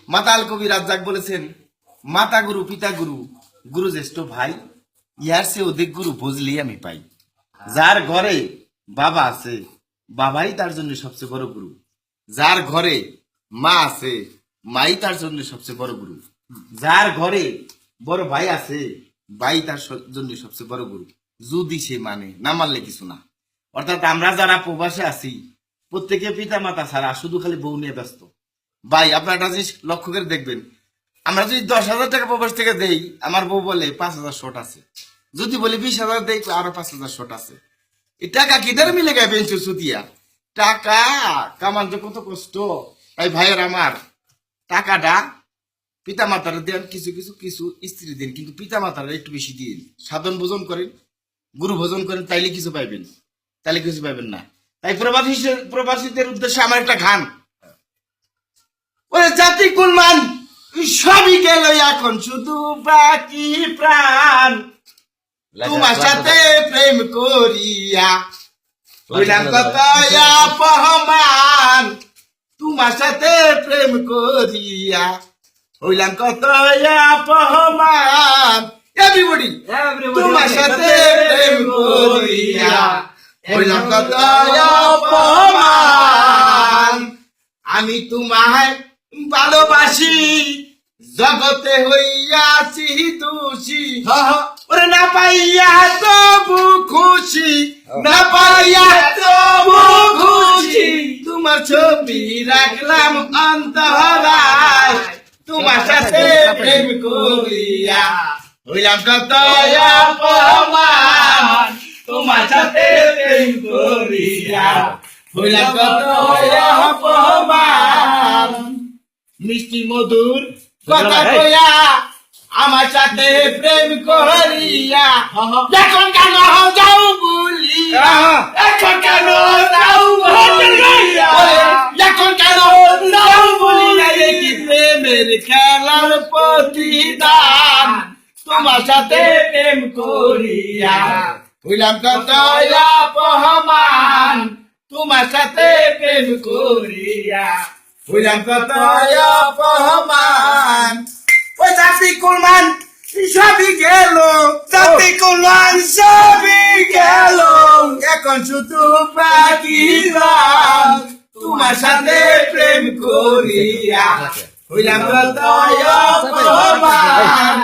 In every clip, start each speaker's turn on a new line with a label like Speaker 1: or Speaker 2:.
Speaker 1: মাতাল কবি রাজ্জাক বলেছেন, মাতা গুরু পিতা গুরু গুরু জ্যেষ্ঠ ভাই, ইহার সে অধিক গুরু বুঝলি আমি পাই। যার ঘরে বাবা আছে বাবাই তার জন্য সবচেয়ে বড় গুরু, যার ঘরে মা আছে মাই তার জন্য সবচেয়ে বড় গুরু, যার ঘরে বড় ভাই আছে ভাই তার জন্য সবচেয়ে বড় গুরু, যদি সে মানে, না মানলে কিছু না। অর্থাৎ আমরা যারা প্রবাসে আছি প্রত্যেকে পিতা মাতা ছাড়া শুধু খালি বউ নিয়ে ব্যস্ত। ভাই আপনার একটা জিনিস লক্ষ্য করে দেখবেন, আমরা যদি 10,000 টাকা প্রবাস থেকে দেই, আমার বউ বলে 5,000 শর্ট আছে, যদি বলি 20,000 দেই আরো 5,000 শর্ট আছে। এই টাকা কিধার মিলে গে বেঞ্চু সুতিয়া, টাকা কামান যে কত কষ্ট। তাই ভাইয়ের আমার টাকাটা পিতা মাতারা দেন, কিছু কিছু কিছু স্ত্রী দিন, কিন্তু পিতা মাতারা একটু বেশি দিন, সাধন ভোজন করেন, গুরু ভোজন করেন, তাইলে কিছু পাইবেন, তাইলে কিছু পাইবেন না। তাই প্রবাসীদের উদ্দেশ্যে আমার একটা গান, ওরে জাতি কুলমান সবই গেল এখন শুধু বাকি প্রাণ, তোমার সাথে প্রেম করিয়া হইলাম কত অপমান, তোমার সাথে প্রেম করিয়া হইলাম কত অপমান। এভরিবডি তোমার সাথে প্রেম করিয়া হইলাম কত অপমান। আমি তোমায় ভালোবাসি জগতে হইয়াছি দোষী, ওরে না পাইয়া তবু খুশি, না পাইয়া তবু খুশি, তোমার ছবি রাখলাম অন্তরায়, তোমার সাথে প্রেম করিয়া হইলাম কত অপমান, তোমার সাথে প্রেম করিয়া হইলাম কত অপমান। মিষ্টি মধুর কথা কইয়া আমার সাথে প্রেম করিয়া এখন কেন যাও বলিয়া, এখন কেন যাও বলিয়া, এখন কেন যাও বলিয়া, কি প্রেমের খেলার প্রতিদান, তোমার সাথে প্রেম করিয়া হইলাম কত অপমান, তোমার সাথে প্রেম করিয়া হইলাম কত অপমান। ওই জাতি কুলমান সবই গেল, জাতি কুলমান সবই গেল, এখন শুধু বাকি রং, তোমার সাথে প্রেম করিয়া হইলাম কত অপমান,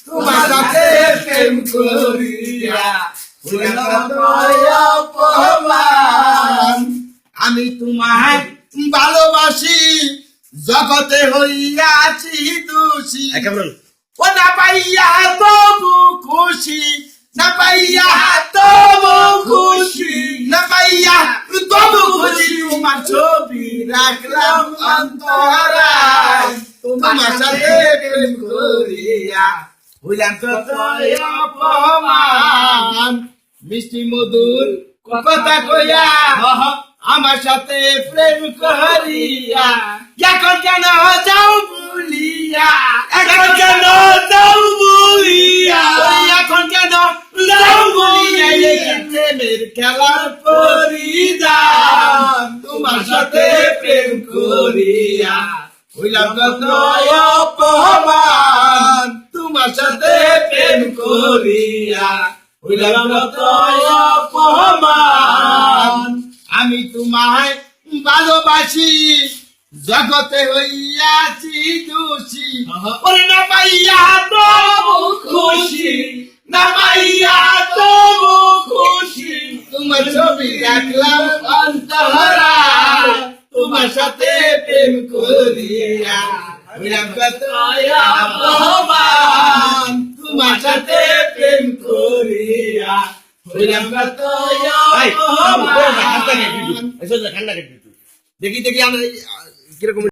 Speaker 1: তোমার সাথে প্রেম করিয়া হইলাম কত অপমান। আমি তোমায় ভালোবাসি জগতে হইয়াছি দোষী, ও না পাইয়া তবু খুশি, না পাইয়া তবু খুশি, না পাইয়া তবু খুশি, তোমার ছবি রাখলাম অন্তরায়, তোমার সাথে প্রেম করিয়া হইলাম কত অপমান। মিষ্টি মধুর কথা কইয়া আমার সাথে প্রেম করিয়া এখন কেন যাও বলিয়া, এখন কেন যাও বলিয়া, এখন কেন যাও বলিয়া, প্রেমের খেলার পরিদান, তোমার সাথে প্রেম করিয়া হইলাম কত অপমান, তোমার সাথে প্রেম করিয়া হইলাম কত অপমান। আমি তোমায় ভালোবাসি জগতে হইয়াছি দোষী, ওরে না পাইয়া তবু খুশি, না পাইয়া তবু খুশি, তোমার ছবি রাখলাম অন্তরায়, তোমার সাথে প্রেম করিয়া হইলাম কত অপমান, তোমার সাথে প্রেম করিয়া হইলাম কত অপমান। দেখি দেখি আমরা কিরকম